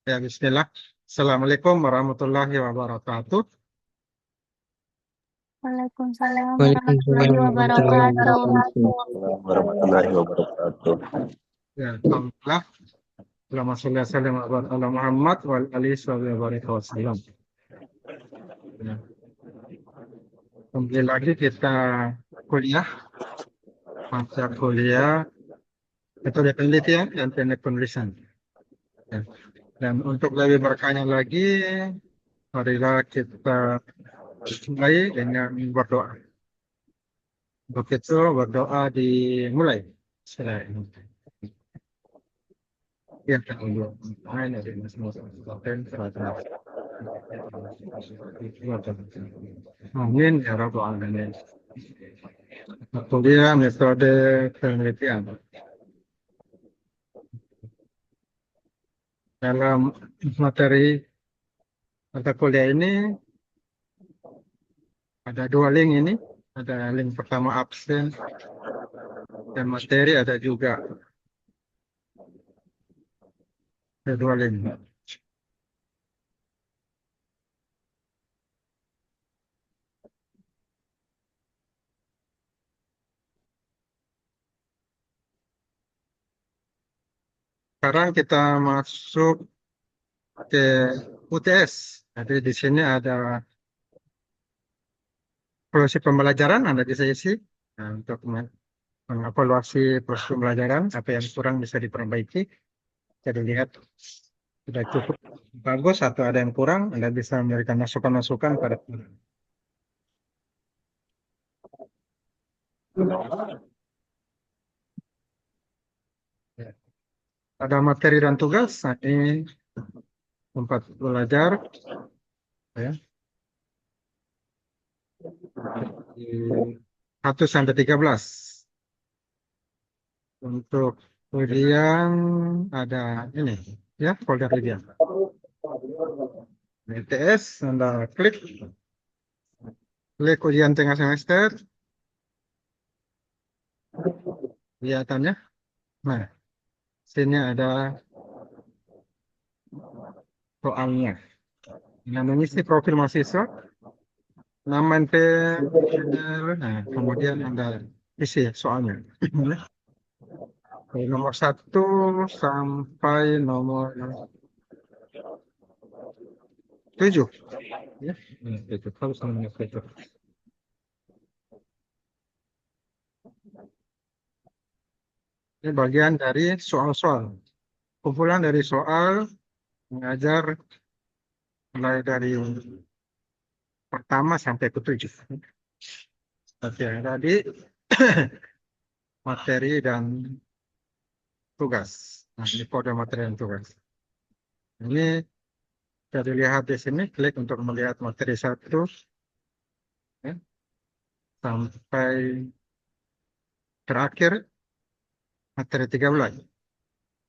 Ya, bismillah. Assalamualaikum warahmatullahi wabarakatuh. Waalaikumsalam Waalaikumsalam warahmatullahi warahmatullahi wabarakatuh. wabarakatuh. Warahmatullahi wabarakatuh. Ya, alhamdulillah. Allahumma sholli wa sallim ala Muhammad wa ala alihi wa barik wasallam. Ya. Kembali lagi kita kuliah, mata kuliah metode penelitian dan teknik penulisan. Ya. Dan untuk lebih berkanya lagi, marilah kita mulai dengan berdoa. Untuk itu berdoa dimulai. Bismillahirrahmanirrahim. Ya, Amin ya rabbal alamin. Kuliah metode penelitian. Dalam materi mata kuliah ini ada dua link ini. Ada link pertama absen dan materi ada juga. Ada dua link. Sekarang kita masuk ke UTS. Jadi di sini ada proses pembelajaran, Anda bisa isi untuk mengevaluasi proses pembelajaran, apa yang kurang bisa diperbaiki. Jadi lihat sudah cukup bagus atau ada yang kurang, Anda bisa memberikan masukan-masukan pada ya. Ada materi dan tugas. Nah, ini tempat belajar ya. Di 1 sampai 13. Untuk ujian ada ini ya, folder ujian. BTS, Anda klik ujian tengah semester. Kelihatannya. Nah, sini ada soalnya. Yang mengisi profil mahasiswa, nama NPL, nah, kemudian Anda isi soalnya. Dari nomor 1 sampai nomor 7. Ya, itu harus nomor 7. Ini bagian dari soal-soal. Kumpulan dari soal mengajar mulai dari pertama sampai ke 7. Oke, tadi materi dan tugas. Nah, ini kode materi dan tugas. Ini bisa dilihat di sini, klik untuk melihat materi 1 ya, sampai terakhir materi 13.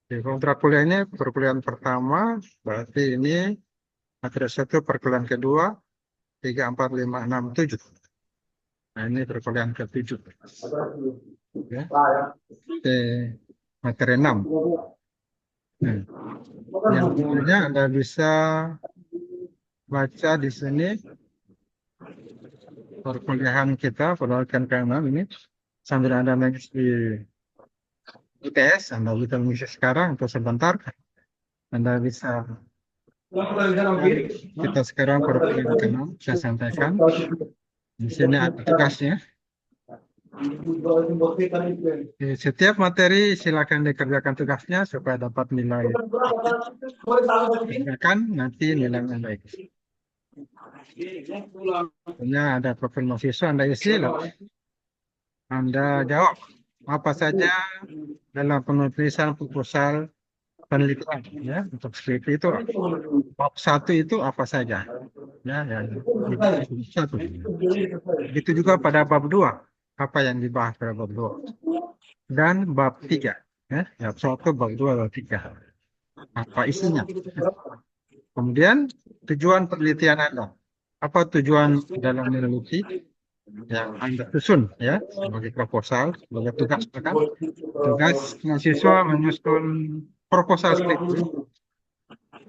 Di kontrak kuliah ini perkuliahan pertama, berarti ini materi 1 perkuliahan kedua, 3, 4, 5, 6, 7. Nah, ini perkuliahan ke-7. Ya. Oke, materi 6. Nah, yang sebenarnya Anda bisa baca di sini perkuliahan kita, perkuliahan ke-6 ini, sambil Anda mengisi UTS, Anda bisa mengisi sekarang atau sebentar. Anda bisa, kita sekarang perkuliahan ke-6, saya sampaikan. Di sini ada tugasnya. Setiap materi silakan dikerjakan tugasnya supaya dapat nilai. Kerjakan, nanti nilainya baik. Punya ada profil mahasiswa, Anda isi, lalu Anda jawab apa saja dalam penulisan proposal penelitian ya. Untuk skripsi itu bab 1 itu apa saja ya, satu. Begitu juga pada bab 2, apa yang dibahas pada bab 2 dan bab 3 ya, bab 1, bab 2, bab 3 apa isinya. Kemudian tujuan penelitian Anda, apa tujuan dalam meneliti yang Anda susun ya, sebagai proposal, sebagai tugas kan? Tugas mahasiswa menyusun proposal skripsi.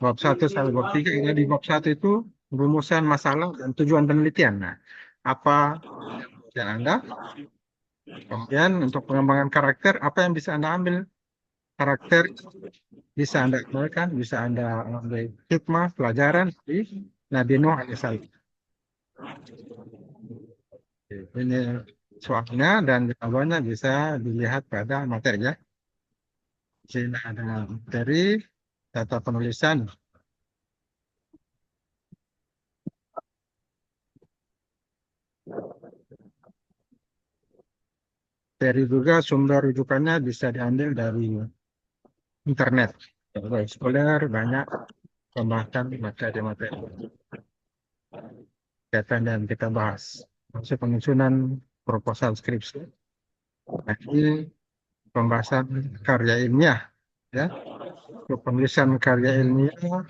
Bab 1 sampai bab 3. Jadi bab 1 itu rumusan masalah dan tujuan penelitian. Nah, apa yang Anda? Kemudian untuk pengembangan karakter, apa yang bisa Anda ambil? Karakter bisa Anda keluarkan, bisa Anda ambil hikmah, pelajaran di Nabi Nuh alaihissalam. Ini soalnya dan jawabannya bisa dilihat pada materi ya. Di sini ada materi, data penulisan. Materi juga sumber rujukannya bisa diambil dari internet. Kalau sekolah banyak pembahasan materi-materi kegiatan yang kita bahas. Maksud penyusunan proposal skripsi. Jadi pembahasan karya ilmiah ya. Untuk penulisan karya ilmiah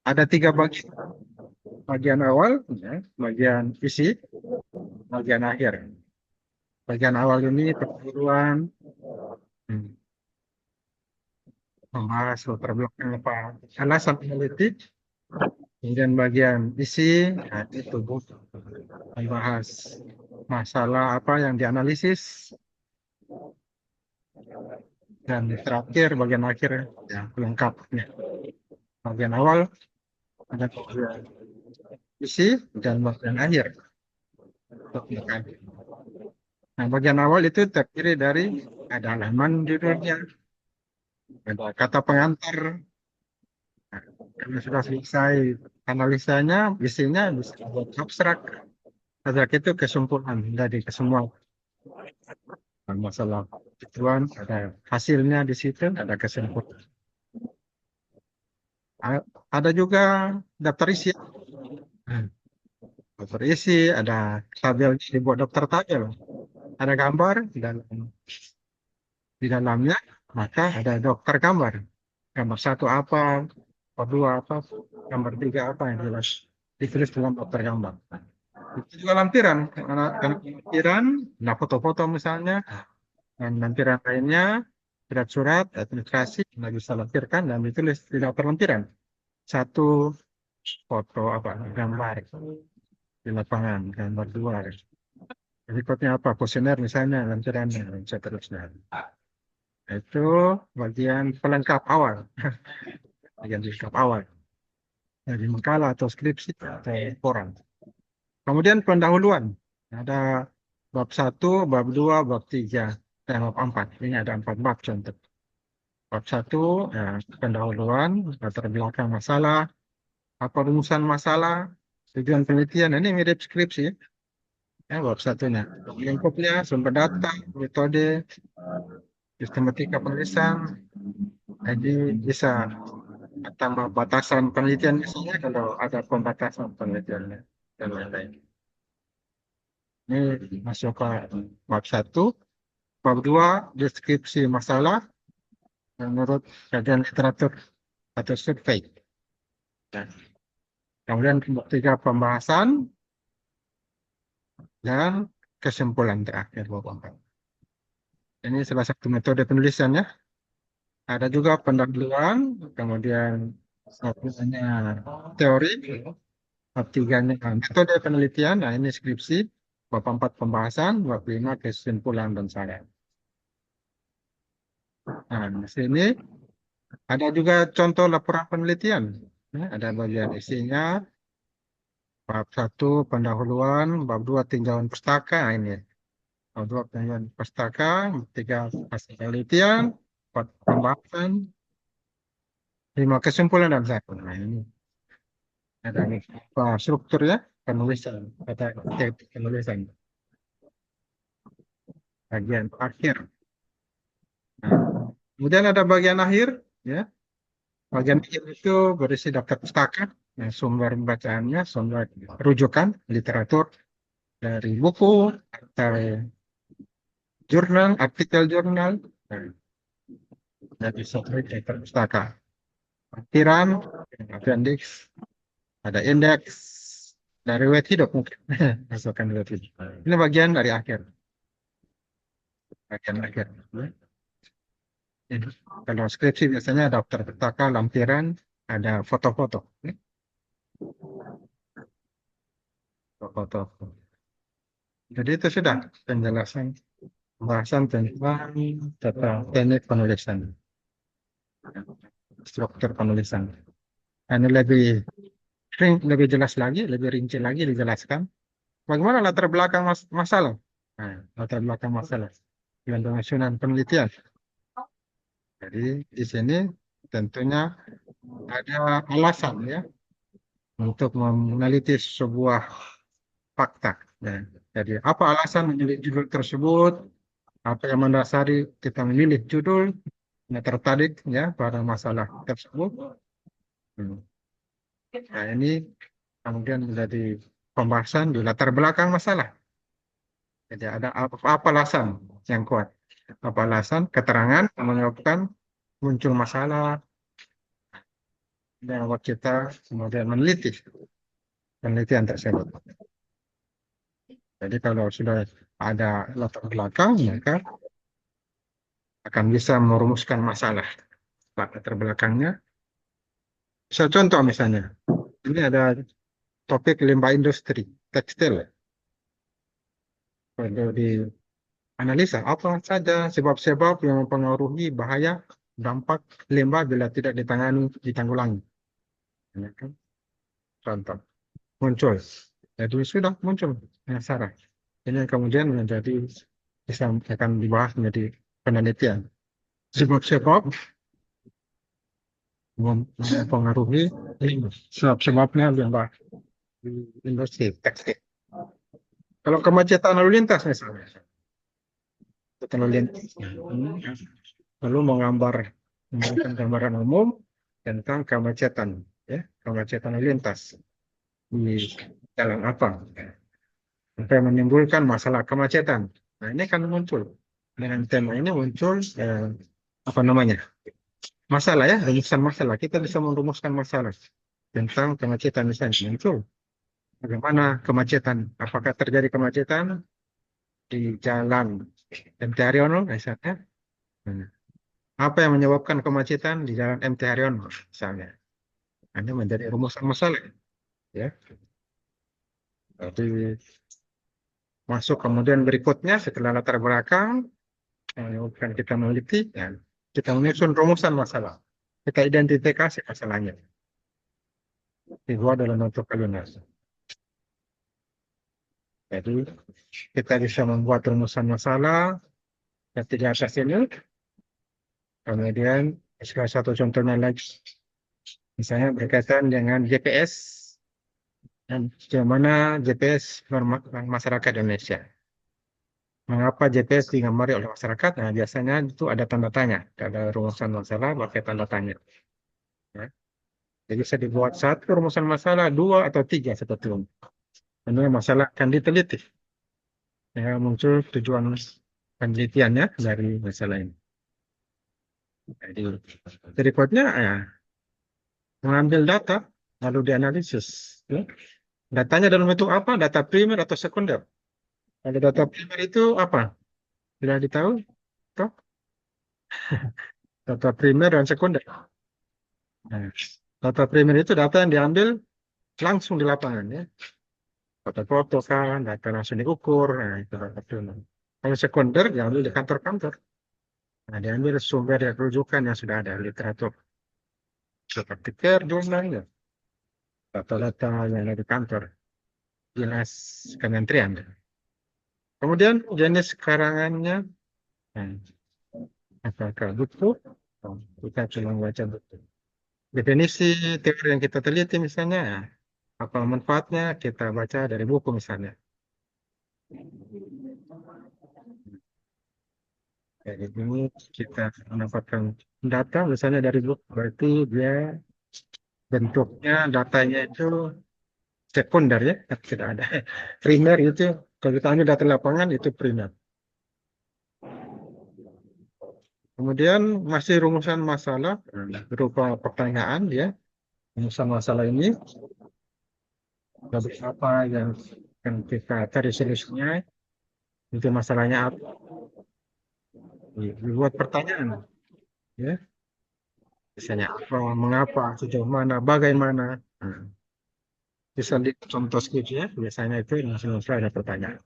ada 3 bagian. Bagian awal, ya, bagian isi, bagian akhir. Bagian awal ini pendahuluan, membahas latar belakang apa alasan analitik. Kemudian bagian isi, nah, itu membahas masalah apa yang dianalisis. Dan terakhir bagian akhir ya pelengkapnya. Bagian awal ada bagian isi dan bagian akhir. Nah, bagian awal itu terdiri dari ada halaman judulnya, ada kata pengantar. Nah, kalau sudah selesai analisanya, isinya bisa buat abstrak. Abstrak itu kesimpulan dari kesemua masalah tujuan, ada hasilnya di situ, ada kesimpulan. Ada juga daftar isi. Daftar isi, ada tabel dibuat daftar tabel. Ada gambar di dalamnya, maka ada daftar gambar. Gambar 1 apa, gambar 2 apa, gambar 3 apa yang jelas ditulis dalam daftar gambar. Itu juga lampiran, karena lampiran, nah foto-foto misalnya, dan lampiran lainnya, surat-surat, administrasi, nah bisa lampirkan dan ditulis di daftar lampiran. 1 foto apa, gambar di lapangan, gambar 2. Berikutnya apa, kuesioner misalnya, lampirannya, dan seterusnya. Itu bagian pelengkap awal. Bagian pelengkap awal. Dari makalah atau skripsi atau laporan. Kemudian pendahuluan. Ada bab 1, bab 2, bab 3, dan bab 4. Ini ada 4 bab contoh. Bab 1, ya, pendahuluan, latar belakang masalah, apa rumusan masalah, tujuan penelitian. Ini mirip skripsi. Ya, bab 1-nya. Lingkupnya, sumber data, metode, sistematika penulisan. Jadi bisa tambah batasan penelitian misalnya kalau ada pembatasan penelitiannya dan lain-lain. Ini masuk ke bab 1. Bab 2, deskripsi masalah menurut kajian literatur atau survei. Dan kemudian bab 3, pembahasan dan kesimpulan terakhir bab 4. Ini salah satu metode penulisannya. Ada juga pendahuluan, kemudian satunya teori, bab 3-nya metode penelitian, nah ini skripsi, bab 4 pembahasan, bab 5 kesimpulan dan saran. Nah, di sini ada juga contoh laporan penelitian. Ya, ada bagian isinya, bab 1 pendahuluan, bab 2 tinjauan pustaka, nah ini. Bab 2 tinjauan pustaka, bab 3 hasil penelitian, 4 pembahasan, 5 kesimpulan dan saran. Nah, ini ada strukturnya penulisan, kata teknik penulisan. Bagian akhir. Nah, kemudian ada bagian akhir, ya. Bagian akhir itu berisi daftar pustaka, ya, sumber bacaannya, sumber rujukan literatur dari buku, dari jurnal, artikel jurnal, dari sumber daftar pustaka. Lampiran, appendix, ada indeks, dari riwayat hidup mungkin, masukkan riwayat hidup. Ini bagian dari akhir. Bagian akhir. Jadi, kalau skripsi biasanya daftar petaka, lampiran, ada foto-foto. Foto. Jadi itu sudah penjelasan pembahasan tentang tata teknik penulisan, struktur penulisan. Ini lebih jelas lagi, lebih rinci lagi dijelaskan. Bagaimana latar belakang masalah? Nah, latar belakang masalah dengan penyusunan penelitian. Jadi di sini tentunya ada alasan ya untuk meneliti sebuah fakta. Ya. Jadi apa alasan memilih judul tersebut? Apa yang mendasari kita memilih judul? Yang tertarik ya pada masalah tersebut. Hmm. Nah ini kemudian menjadi pembahasan di latar belakang masalah. Jadi ada apa alasan yang kuat? Apa alasan keterangan yang menyebabkan muncul masalah dan membuat kita kemudian meneliti penelitian tersebut. Jadi kalau sudah ada latar belakang, maka akan bisa merumuskan masalah. Latar belakangnya. Saya contoh misalnya, ini ada topik limbah industri, tekstil. Perlu dianalisa apa saja sebab-sebab yang mempengaruhi bahaya dampak limbah bila tidak ditanggulangi. Ini kan contoh. Muncul. Jadi sudah muncul penasaran. Ini yang kemudian menjadi bisa akan dibahas menjadi penelitian. Sebab-sebab mempengaruhi limbah. Sebab-sebabnya limbah di industri tekstil. Kalau kemacetan lalu lintas misalnya, lalu lintas, lalu memberikan gambaran umum tentang kemacetan, ya, kemacetan lalu lintas di jalan apa, sampai menimbulkan masalah kemacetan. Nah, ini kan muncul dengan tema ini muncul apa namanya masalah ya, rumusan masalah. Kita bisa merumuskan masalah tentang kemacetan misalnya muncul. Bagaimana kemacetan? Apakah terjadi kemacetan di jalan MT Haryono misalnya? Nah, apa yang menyebabkan kemacetan di jalan MT Haryono misalnya? Ini menjadi rumusan masalah, ya. Jadi masuk kemudian berikutnya setelah latar belakang bukan kita meneliti, ya, kita menyusun rumusan masalah. Kita identifikasi masalahnya. Itu dalam bentuk kalimat. Jadi kita bisa membuat rumusan masalah yang di atas ini. Kemudian salah satu contohnya lagi, misalnya berkaitan dengan GPS dan bagaimana GPS masyarakat Indonesia. Mengapa GPS digambar oleh masyarakat? Nah, biasanya itu ada tanda tanya. Ada rumusan masalah pakai tanda tanya. Ya. Jadi bisa dibuat satu rumusan masalah, dua atau tiga sebetulnya. Ini masalah akan diteliti. Ya, muncul tujuan penelitiannya dari masalah ini. Jadi berikutnya ya, mengambil data lalu dianalisis. Ya. Datanya dalam bentuk apa? Data primer atau sekunder? Kalau data primer itu apa? Sudah ditahu? Toh? Data primer dan sekunder. Nah, data primer itu data yang diambil langsung di lapangan ya. Foto-foto kan, data langsung diukur, nah itu data primer. Kalau sekunder diambil di kantor-kantor. Nah, diambil sumber yang rujukan yang sudah ada literatur seperti KER, jurnal, ya. Data-data yang ada di kantor, dinas kementerian. Kemudian jenis karangannya, nah, apakah buku? Oh, kita cuma baca buku. Definisi teori yang kita teliti misalnya, ya, apa manfaatnya kita baca dari buku misalnya. Jadi ini kita mendapatkan data misalnya dari buku, berarti dia bentuknya datanya itu sekunder ya, tidak ada. Primer itu, kalau kita ambil data lapangan itu primer. Kemudian masih rumusan masalah berupa pertanyaan ya. Rumusan masalah ini ada apa yang akan kita cari solusinya, itu masalahnya apa. Dibuat pertanyaan. ya. Misalnya apa, mengapa, sejauh mana, bagaimana. Nah, bisa di contoh skripsi ya, biasanya itu langsung ada pertanyaan.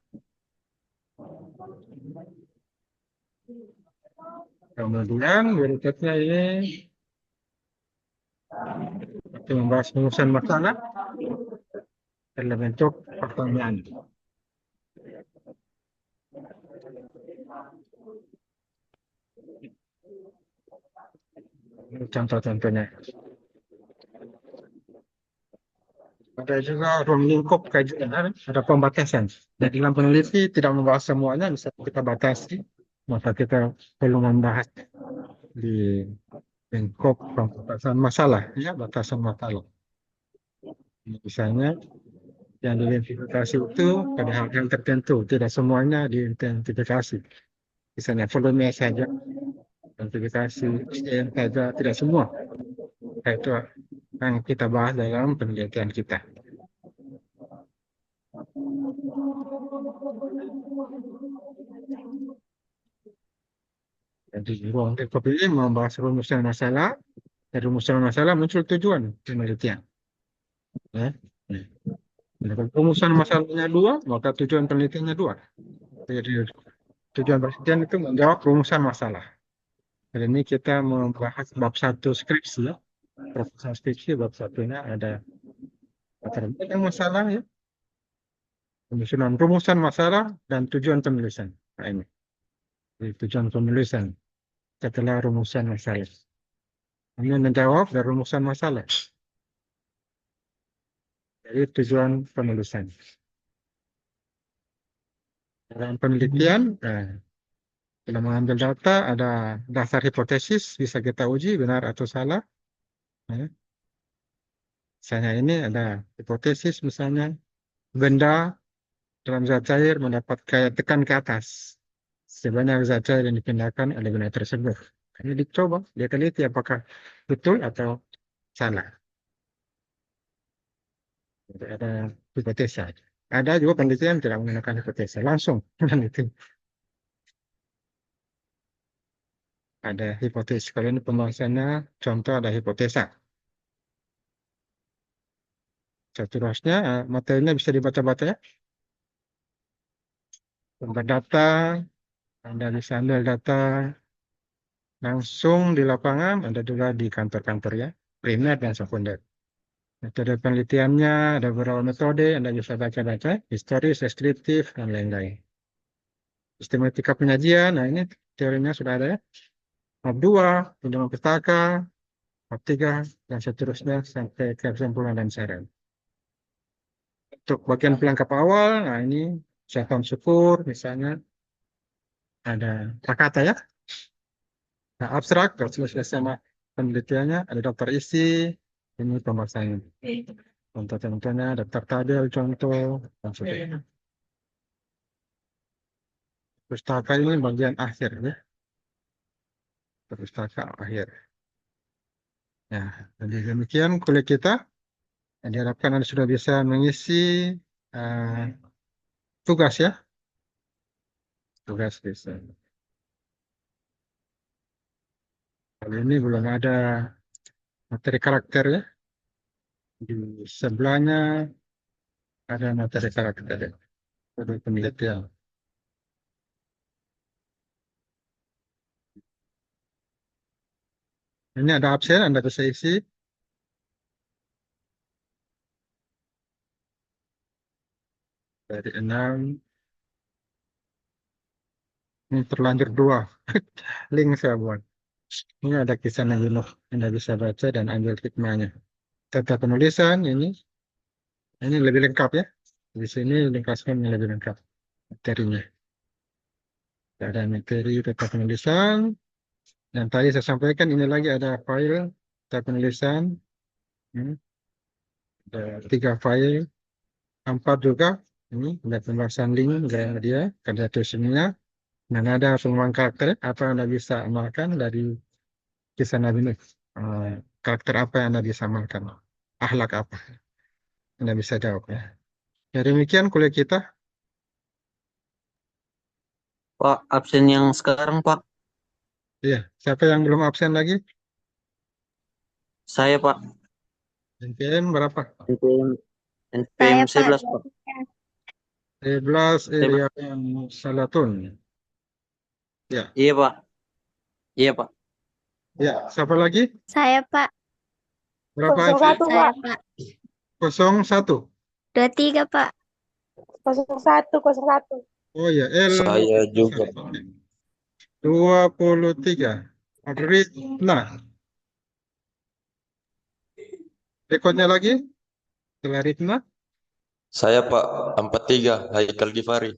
Kemudian berikutnya ini kita membahas rumusan masalah dalam bentuk pertanyaan. Ini contoh-contohnya. Ada juga ruang lingkup kajian, ada pembatasan. Dan dalam peneliti tidak membahas semuanya, bisa kita batasi. Maka kita perlu membahas di lingkup pembatasan masalah, ya, batasan masalah. Misalnya yang diidentifikasi itu pada hal-hal tertentu, tidak semuanya diidentifikasi. Misalnya volume saja, identifikasi SDM saja, tidak semua. Itu yang kita bahas dalam penelitian kita. Jadi ruang lingkup ini membahas rumusan masalah, dari rumusan masalah muncul tujuan penelitian. Ya. Nah, kalau rumusan masalahnya dua, maka tujuan penelitiannya dua. Jadi tujuan penelitian itu menjawab rumusan masalah. Hari ini kita membahas bab satu skripsi, ya. Proposal skripsi bab satunya ada latar belakang masalah, ya, penyusunan rumusan masalah dan tujuan penulisan. Nah, ini jadi tujuan penulisan setelah rumusan masalah. Ini menjawab dari rumusan masalah. Jadi tujuan penulisan. Dalam penelitian, kita mengambil data, ada dasar hipotesis, bisa kita uji benar atau salah. Ya. Misalnya ini ada hipotesis, misalnya benda dalam zat cair mendapat kayak tekan ke atas. Sebanyak zat cair yang dipindahkan oleh benda tersebut. Ini dicoba, dia teliti apakah betul atau salah. Jadi ada hipotesa. Ada juga penelitian tidak menggunakan hipotesa, langsung peneliti. Ada hipotesis. Kalau ini pembahasannya, contoh ada hipotesa. Seterusnya, materinya bisa dibaca-baca ya. Sumber data, Anda bisa ambil data langsung di lapangan, ada juga di kantor-kantor ya, primer dan sekunder. Metode penelitiannya ada beberapa metode, Anda bisa baca-baca, historis, deskriptif, dan lain-lain. Sistematika penyajian, nah ini teorinya sudah ada ya. Bab 2, pinjaman pustaka, bab 3, dan seterusnya sampai ke kesimpulan dan saran. Untuk bagian pelengkap awal, nah ini ucapan syukur, misalnya ada kata ya. Nah, abstrak, kalau sudah selesai sama penelitiannya, ada daftar isi, ini pembahasannya. Contoh-contohnya, daftar tabel, contoh, dan sebagainya. Pustaka ini bagian akhir ya, pustaka akhir. Ya, jadi demikian kuliah kita. Diharapkan Anda sudah bisa mengisi eh, tugas ya, tugas bisa. Kali ini belum ada materi karakter ya. Di sebelahnya ada materi karakter ya, dari penelitian. Ini ada absen, Anda bisa isi. Dari 6, ini terlanjur 2. Link saya buat. Ini ada kisah Nabi Nuh. Anda bisa baca dan ambil hikmahnya. Tata penulisan ini lebih lengkap ya. Di sini ringkaskan yang lebih lengkap materinya. Ada materi tata penulisan. Dan tadi saya sampaikan ini lagi ada file tata penulisan. Hmm, Ada 3 file. 4 juga. Ini ada pembahasan link dari dia. Ada tulisannya. Dan ada pengembangan karakter. Apa yang Anda bisa amalkan dari kisah Nabi Nuh. Eh, Karakter apa yang Anda bisa amalkan? Akhlak apa? Anda bisa jawab ya. Ya demikian kuliah kita. Pak, absen yang sekarang, Pak. Iya, siapa yang belum absen lagi? Saya Pak. NPM berapa? NPM NPM Saya, Pak. 11 Pak. 11 Saya, area yang Salatun. Ya, iya Pak. Iya Pak. ya. Siapa lagi? Saya, Pak. Berapa? 01, Saya, Pak. Pak. 01. 23, Pak. 01. Oh ya, L Saya juga. 23. Ritna. Rekodnya lagi? Setelah Ritna. Saya Pak 43, Haikal Gifari.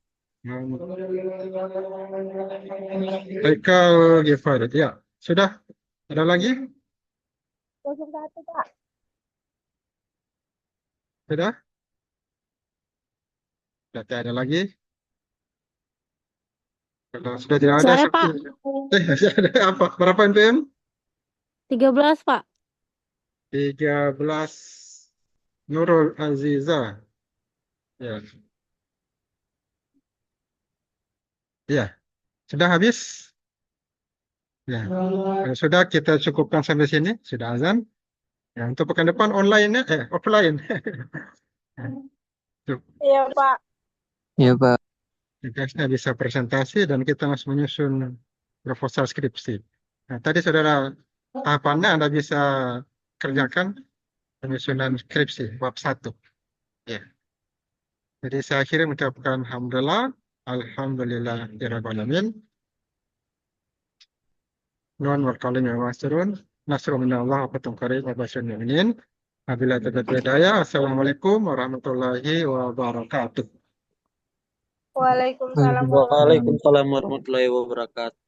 Haikal Gifari. Ya, sudah. Ada lagi? 01, Pak. Sudah? Tidak ada lagi. Kalau sudah tidak ada, Saya, Pak. masih ada apa? Berapa NPM? 13, Pak. 13 Nurul Aziza. Ya. Ya, sudah habis? Ya. Kalau sudah kita cukupkan sampai sini, sudah azan. Ya, untuk pekan depan online offline. Iya, Pak. Iya Pak. Tugasnya bisa presentasi dan kita masih menyusun proposal skripsi. Nah, tadi saudara tahapannya Anda bisa kerjakan penyusunan skripsi bab 1. Ya. Jadi saya akhiri mengucapkan alhamdulillah alamin. Nuhun wal qalim ya masrun. Nasrul minallah wa fathun qarib wa basyiril mu'minin. Wabillahi taufiq wal hidayah. Assalamualaikum warahmatullahi wabarakatuh. Waalaikumsalam warahmatullahi Waalaikumsalam warahmatullahi wabarakatuh.